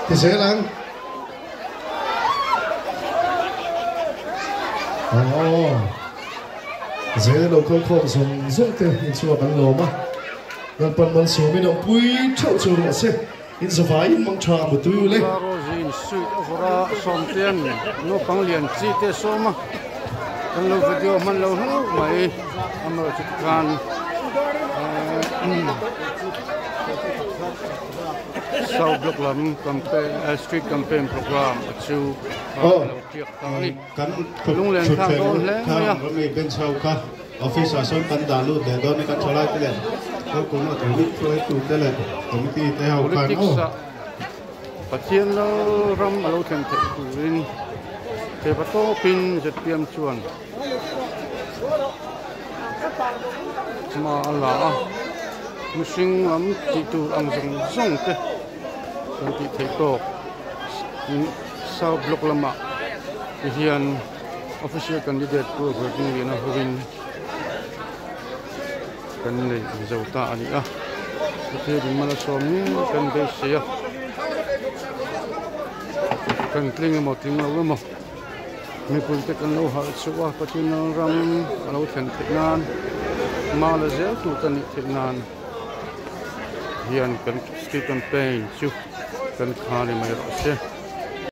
thì sẽ lang sẽ đầu câu khổ dùng dùng tiền in xua bằng lỗ mà gần phần bằng số mình động bùi chậu chậu đó sẽ in số vải in măng trà một túi lên in suy ra som tiền nó phẳng liền chi te số mà kan lo video man lo hnu mai amar chit kan sau block lam campaign street campaign program chu tiek tang kan lung len thang don le ya mi ben sau ka office ason kan dalu de don kan cholai te le ko ko no te pro tu te le committee te hau kan o pathian lo ram alo thang te tuin te pato pin zetiam chuan ma ala musing am ti tu ang zong te kan ti thei to sau block lama hian official candidate ko voting ni na huin kan nei zauta ani a te din mala som ni kan be sia kan kling mo ting lo mo mi pun te kan lo ha chuwa patin ram alo then nan mala zel tu kan ni nan hian kan street campaign chu kan khani mai ro se